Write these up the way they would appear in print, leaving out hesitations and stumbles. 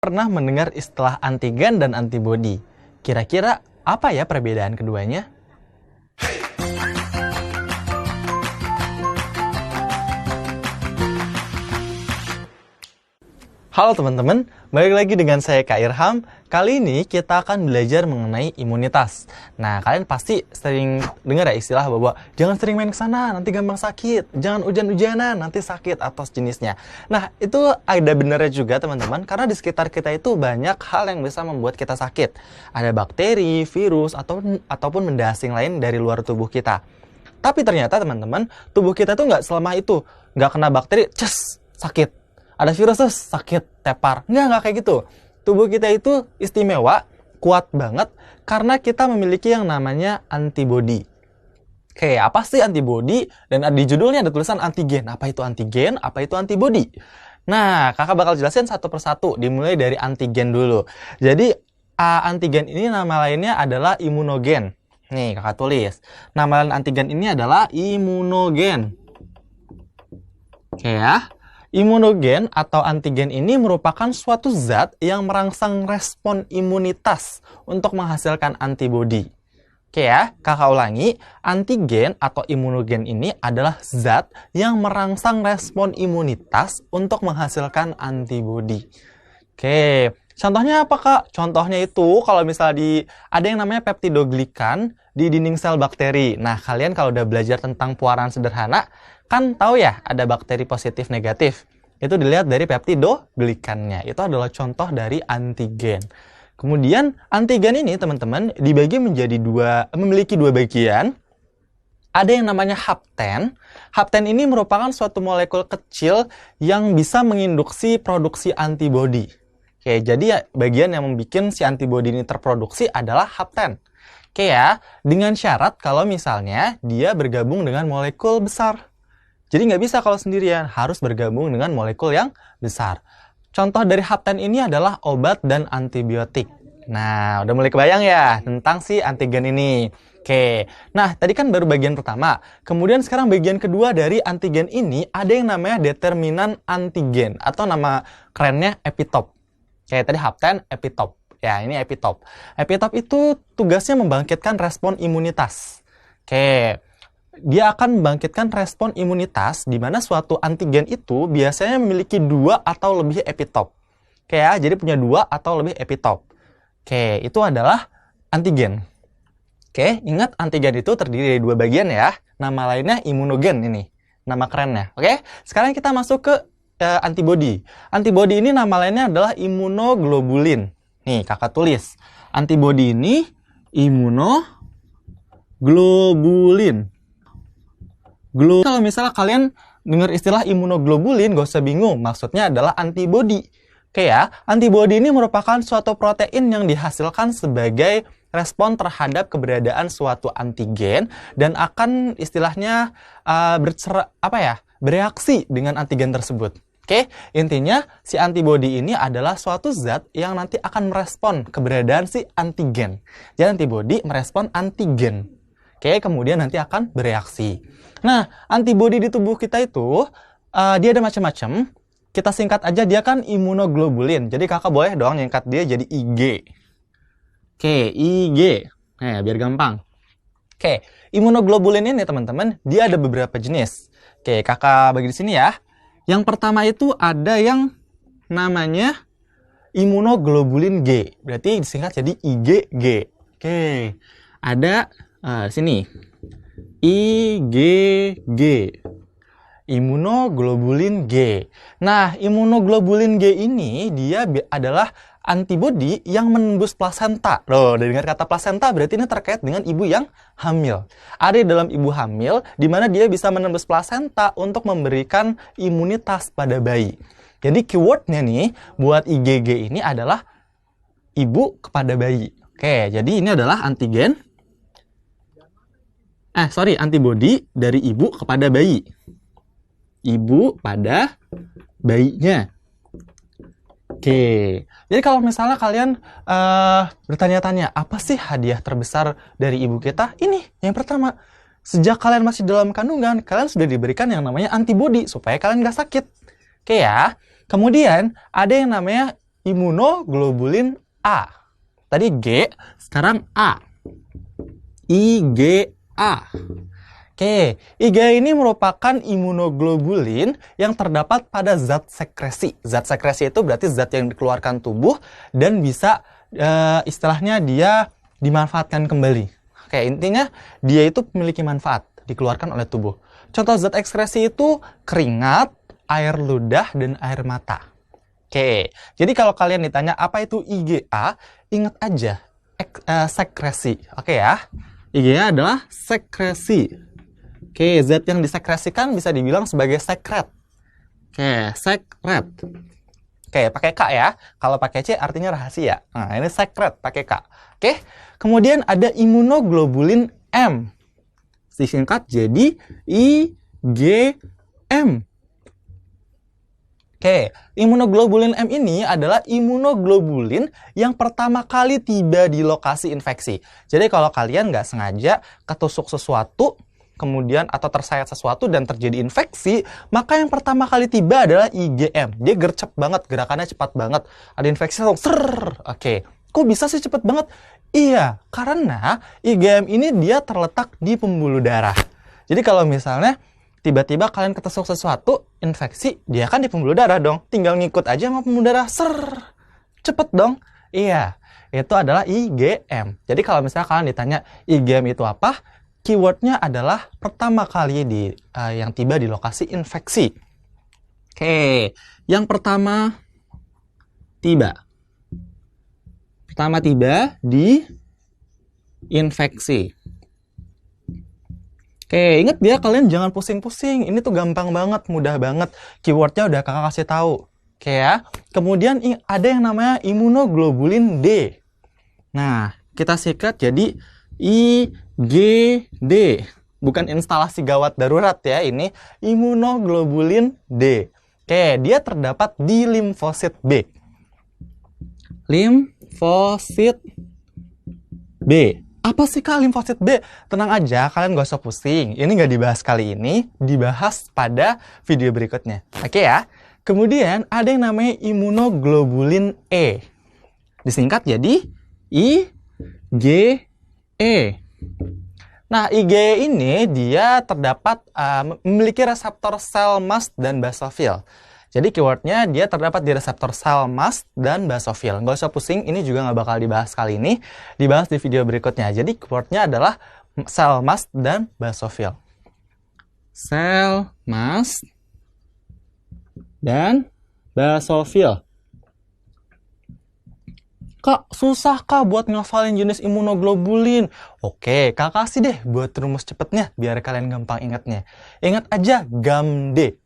Pernah mendengar istilah antigen dan antibodi. Kira-kira apa ya perbedaan keduanya? Halo teman-teman, balik lagi dengan saya Kak Irham. Kali ini kita akan belajar mengenai imunitas. Nah, kalian pasti sering dengar ya istilah bahwa jangan sering main ke sana, nanti gampang sakit. Jangan hujan-hujanan, nanti sakit atau sejenisnya. Nah, itu ada benernya juga teman-teman, karena di sekitar kita itu banyak hal yang bisa membuat kita sakit. Ada bakteri, virus, ataupun benda asing lain dari luar tubuh kita. Tapi ternyata teman-teman, tubuh kita tuh nggak selemah itu. Nggak kena bakteri, sakit. Ada virus terus sakit, tepar. Nggak kayak gitu. Tubuh kita itu istimewa, kuat banget, karena kita memiliki yang namanya antibodi. Oke, apa sih antibodi? Dan di judulnya ada tulisan antigen. Apa itu antigen? Apa itu antibodi? Nah, kakak bakal jelasin satu persatu, dimulai dari antigen dulu. Jadi, antigen ini nama lainnya adalah imunogen. Nih, kakak tulis. Nama lain antigen ini adalah imunogen. Oke ya. Imunogen atau antigen ini merupakan suatu zat yang merangsang respon imunitas untuk menghasilkan antibodi. Oke ya, kakak ulangi. Antigen atau imunogen ini adalah zat yang merangsang respon imunitas untuk menghasilkan antibodi. Oke, contohnya apa kak? Contohnya itu kalau misalnya ada yang namanya peptidoglikan di dinding sel bakteri. Nah, kalian kalau udah belajar tentang pewarnaan sederhana, kan tahu ya ada bakteri positif negatif. Itu dilihat dari peptidoglikannya. Itu adalah contoh dari antigen. Kemudian antigen ini teman-teman dibagi menjadi memiliki dua bagian. Ada yang namanya hapten. Hapten ini merupakan suatu molekul kecil yang bisa menginduksi produksi antibodi. Oke, jadi bagian yang membuat si antibodi ini terproduksi adalah hapten. Oke ya, dengan syarat kalau misalnya dia bergabung dengan molekul besar. Jadi nggak bisa kalau sendirian, harus bergabung dengan molekul yang besar. Contoh dari hapten ini adalah obat dan antibiotik. Nah, udah mulai kebayang ya tentang si antigen ini. Oke, nah tadi kan baru bagian pertama. Kemudian sekarang bagian kedua dari antigen ini ada yang namanya determinan antigen atau nama kerennya epitop. Oke, tadi hapten, epitop. Ya, ini epitop. Epitop itu tugasnya membangkitkan respon imunitas. Oke, dia akan membangkitkan respon imunitas di mana suatu antigen itu biasanya memiliki dua atau lebih epitop. Oke ya, jadi punya dua atau lebih epitop. Oke, itu adalah antigen. Oke, ingat antigen itu terdiri dari dua bagian ya. Nama lainnya imunogen ini. Nama kerennya. Oke, sekarang kita masuk ke antibodi. Antibodi ini nama lainnya adalah imunoglobulin. Nih, kakak tulis. Antibodi ini imunoglobulin. Kalau misalnya kalian dengar istilah imunoglobulin, gak usah bingung. Maksudnya adalah antibodi. Oke ya, antibodi ini merupakan suatu protein yang dihasilkan sebagai respon terhadap keberadaan suatu antigen dan akan istilahnya bereaksi dengan antigen tersebut. Oke, intinya si antibodi ini adalah suatu zat yang nanti akan merespon keberadaan si antigen. Jadi antibodi merespon antigen. Oke, kemudian nanti akan bereaksi. Nah, antibodi di tubuh kita itu, dia ada macam-macam. Kita singkat aja, dia kan imunoglobulin. Jadi kakak boleh dong nyingkat dia jadi IG. Oke, IG. Nah, biar gampang. Oke, imunoglobulin ini teman-teman, dia ada beberapa jenis. Oke, kakak bagi di sini ya. Yang pertama itu ada yang namanya imunoglobulin G. Berarti disingkat jadi IgG. Oke, ada di sini. IgG. Imunoglobulin G. Nah, imunoglobulin G ini dia adalah antibodi yang menembus plasenta. Loh, dengar kata plasenta berarti ini terkait dengan ibu yang hamil. Ada di dalam ibu hamil di mana dia bisa menembus plasenta untuk memberikan imunitas pada bayi. Jadi keywordnya nih buat IgG ini adalah ibu kepada bayi. Oke, jadi ini adalah antibodi dari ibu kepada bayi. Ibu pada bayinya. Oke, jadi kalau misalnya kalian bertanya-tanya, apa sih hadiah terbesar dari ibu kita? Ini, yang pertama. Sejak kalian masih dalam kandungan, kalian sudah diberikan yang namanya antibodi, supaya kalian nggak sakit. Oke ya. Kemudian, ada yang namanya imunoglobulin A. Tadi G, sekarang A. IgA. Oke, IgA ini merupakan imunoglobulin yang terdapat pada zat sekresi. Zat sekresi itu berarti zat yang dikeluarkan tubuh dan bisa istilahnya dia dimanfaatkan kembali. Oke, intinya dia itu memiliki manfaat dikeluarkan oleh tubuh. Contoh zat ekskresi itu keringat, air ludah, dan air mata. Oke, jadi kalau kalian ditanya apa itu IgA, ingat aja sekresi. Oke ya, IgA adalah sekresi. Oke, zat yang disekresikan bisa dibilang sebagai sekret. Oke, sekret. Oke, pakai K ya. Kalau pakai C artinya rahasia. Nah, ini sekret pakai K. Oke, kemudian ada imunoglobulin M. Disingkat jadi IgM. Oke, imunoglobulin M ini adalah imunoglobulin yang pertama kali tiba di lokasi infeksi. Jadi kalau kalian nggak sengaja ketusuk sesuatu, kemudian atau tersayat sesuatu dan terjadi infeksi, maka yang pertama kali tiba adalah IgM. Dia gercep banget, gerakannya cepat banget. Ada infeksi langsung ser. Oke, kok bisa sih cepat banget? Iya, karena IgM ini dia terletak di pembuluh darah. Jadi kalau misalnya tiba-tiba kalian ketusuk sesuatu, infeksi, dia kan di pembuluh darah dong. Tinggal ngikut aja sama pembuluh darah, ser. Cepet dong. Iya, itu adalah IgM. Jadi kalau misalnya kalian ditanya IgM itu apa? Keywordnya adalah pertama kali yang tiba di lokasi infeksi. Oke, yang pertama tiba. Pertama tiba di infeksi. Oke, ingat ya kalian jangan pusing-pusing. Ini tuh gampang banget, mudah banget. Keywordnya udah kakak kasih tahu. Oke ya. Kemudian ada yang namanya imunoglobulin D. Nah, kita singkat jadi IgD. Bukan instalasi gawat darurat ya, ini imunoglobulin D. Oke, dia terdapat di limfosit B. Limfosit B. Apa sih Kak limfosit B? Tenang aja, kalian gak usah pusing. Ini gak dibahas kali ini, dibahas pada video berikutnya. Oke ya. Kemudian ada yang namanya imunoglobulin E. Disingkat jadi IgE. Nah, IgE ini dia terdapat memiliki reseptor sel mast dan basofil. Jadi keywordnya dia terdapat di reseptor sel mast dan basofil. Nggak usah pusing, ini juga nggak bakal dibahas kali ini. Dibahas di video berikutnya. Jadi keywordnya adalah sel mast dan basofil. Sel mast dan basofil. Kak, susah Kak buat ngafalin jenis imunoglobulin. Oke, Kak kasih deh buat rumus cepetnya biar kalian gampang ingatnya. Ingat aja GAMD.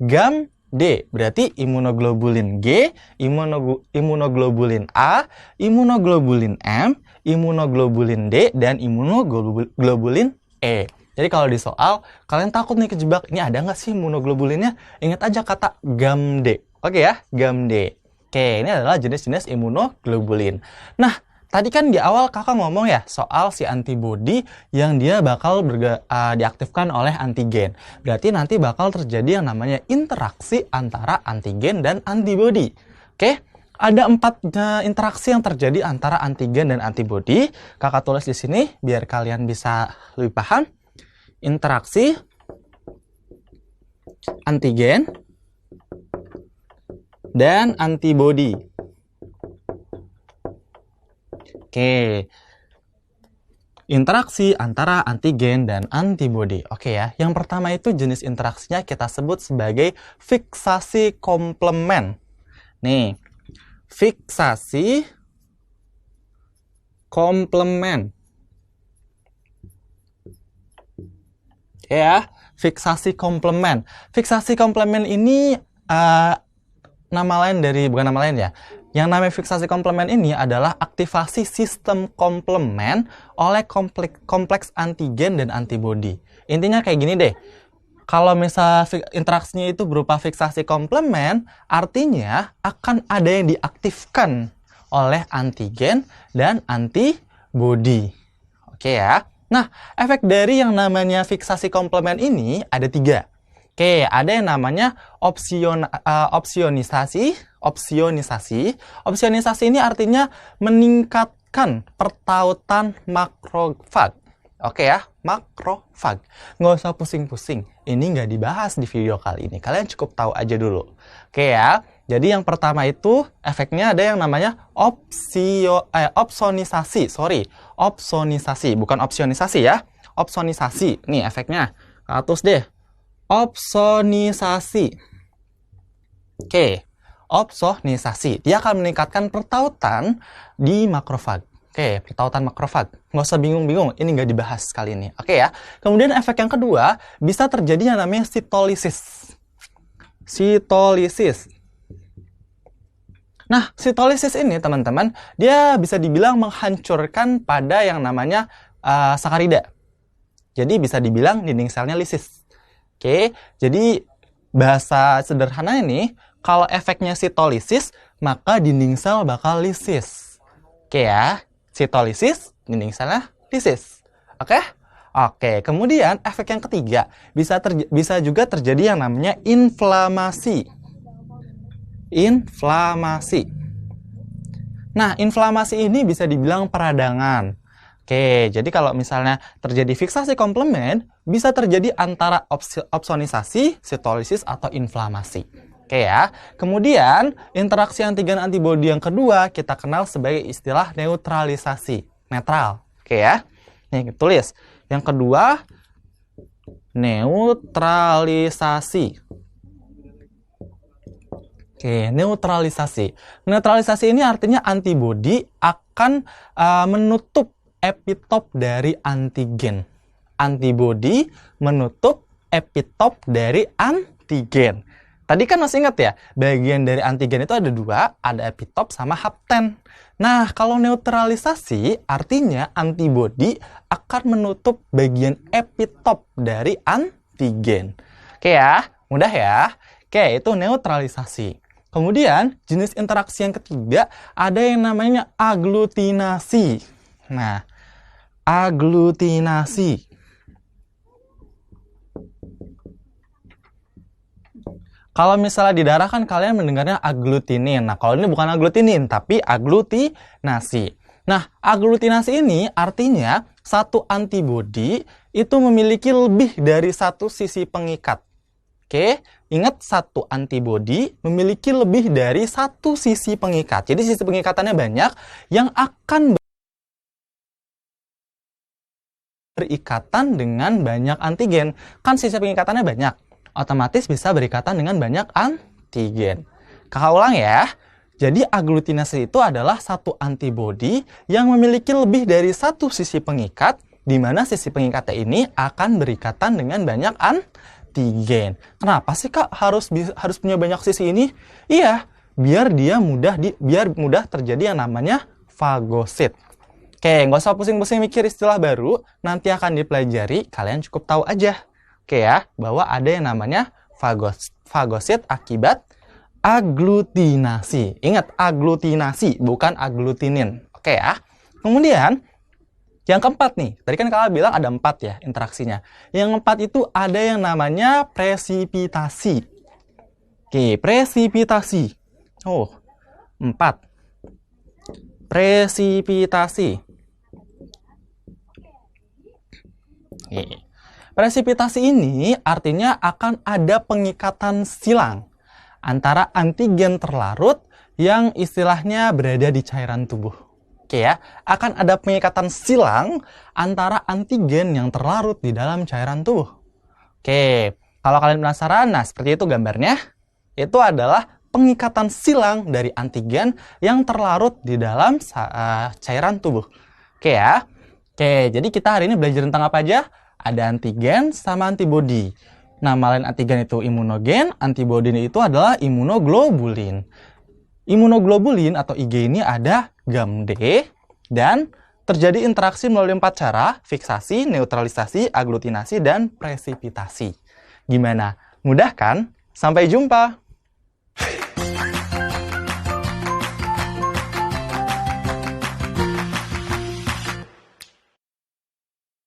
GAMD berarti imunoglobulin G, imunoglobulin A, imunoglobulin M, imunoglobulin D, dan imunoglobulin E. Jadi kalau di soal, kalian takut nih kejebak, ini ada nggak sih imunoglobulinnya? Ingat aja kata GAMD. Oke ya, GAMD. Oke, ini adalah jenis-jenis imunoglobulin. Nah, tadi kan di awal kakak ngomong ya soal si antibodi yang dia bakal diaktifkan oleh antigen. Berarti nanti bakal terjadi yang namanya interaksi antara antigen dan antibodi. Oke, ada 4 interaksi yang terjadi antara antigen dan antibodi. Kakak tulis di sini biar kalian bisa lebih paham. Interaksi antigen dan antibodi. Oke. Interaksi antara antigen dan antibodi. Oke ya. Yang pertama itu jenis interaksinya kita sebut sebagai fiksasi komplement. Nih. Fiksasi komplement. Oke ya. Fiksasi komplement. Fiksasi komplement ini bukan nama lain ya. Yang namanya fiksasi komplement ini adalah aktivasi sistem komplement oleh kompleks antigen dan antibodi. Intinya kayak gini deh. Kalau misal interaksinya itu berupa fiksasi komplement, artinya akan ada yang diaktifkan oleh antigen dan antibodi. Oke ya. Nah, efek dari yang namanya fiksasi komplement ini ada 3. Oke, ada yang namanya opsionisasi. Opsionisasi ini artinya meningkatkan pertautan makrofag. Oke ya, makrofag. Nggak usah pusing-pusing. Ini nggak dibahas di video kali ini. Kalian cukup tahu aja dulu. Oke ya, jadi yang pertama itu efeknya ada yang namanya opsonisasi. Opsonisasi, bukan opsionisasi ya. Opsonisasi. Nih efeknya. Atus deh. Opsonisasi. Oke, opsonisasi. Dia akan meningkatkan pertautan di makrofag. Oke, pertautan makrofag. Nggak usah bingung-bingung, ini nggak dibahas kali ini. Oke ya. Kemudian efek yang kedua, bisa terjadi yang namanya sitolisis. Sitolisis. Nah, sitolisis ini teman-teman, dia bisa dibilang menghancurkan pada yang namanya sakarida. Jadi bisa dibilang dinding selnya lisis. Oke, jadi bahasa sederhana ini, kalau efeknya sitolisis, maka dinding sel bakal lisis. Oke ya, sitolisis, dinding selnya lisis. Oke? Oke, kemudian efek yang ketiga, bisa juga terjadi yang namanya inflamasi. Inflamasi. Nah, inflamasi ini bisa dibilang peradangan. Oke, jadi kalau misalnya terjadi fiksasi komplement, bisa terjadi antara opsonisasi, sitolisis, atau inflamasi. Oke ya. Kemudian, interaksi antigen antibodi yang kedua kita kenal sebagai istilah neutralisasi. Netral. Oke ya. Nih, tulis. Yang kedua, neutralisasi. Oke, neutralisasi. Neutralisasi ini artinya antibodi akan menutup epitop dari antigen. Antibodi menutup epitop dari antigen. Tadi kan masih ingat ya, bagian dari antigen itu ada dua, ada epitop sama hapten. Nah, kalau neutralisasi artinya antibodi akan menutup bagian epitop dari antigen. Oke ya, mudah ya. Oke, itu neutralisasi. Kemudian, jenis interaksi yang ketiga ada yang namanya aglutinasi. Nah, aglutinasi. Kalau misalnya di darah kan kalian mendengarnya aglutinin. Nah, kalau ini bukan aglutinin, tapi aglutinasi. Nah, aglutinasi ini artinya satu antibodi itu memiliki lebih dari satu sisi pengikat. Oke, ingat satu antibodi memiliki lebih dari satu sisi pengikat. Jadi sisi pengikatannya banyak yang akan berikatan dengan banyak antigen. Kan sisi pengikatannya banyak. Otomatis bisa berikatan dengan banyak antigen. Kakak ulang ya. Jadi aglutinasi itu adalah satu antibodi yang memiliki lebih dari satu sisi pengikat, di mana sisi pengikatnya ini akan berikatan dengan banyak antigen. Kenapa sih Kak harus punya banyak sisi ini? Iya, biar mudah terjadi yang namanya fagosit. Oke, nggak usah pusing-pusing mikir istilah baru, nanti akan dipelajari, kalian cukup tahu aja. Oke ya, bahwa ada yang namanya fagosit akibat aglutinasi. Ingat, aglutinasi, bukan aglutinin. Oke ya. Kemudian, yang keempat nih, tadi kan kakak bilang ada 4 ya interaksinya. Yang 4 itu ada yang namanya presipitasi. Oke, presipitasi. Oh, 4. Presipitasi. Oke. Presipitasi ini artinya akan ada pengikatan silang antara antigen terlarut yang istilahnya berada di cairan tubuh. Oke ya, akan ada pengikatan silang antara antigen yang terlarut di dalam cairan tubuh. Oke, kalau kalian penasaran, nah seperti itu gambarnya. Itu adalah pengikatan silang dari antigen yang terlarut di dalam cairan tubuh. Oke ya. Oke, jadi kita hari ini belajar tentang apa aja? Ada antigen sama antibodi. Nama lain antigen itu imunogen, antibodi itu adalah imunoglobulin. Imunoglobulin atau Ig ini ada GAMD dan terjadi interaksi melalui 4 cara, fiksasi, neutralisasi, aglutinasi, dan presipitasi. Gimana? Mudah kan? Sampai jumpa!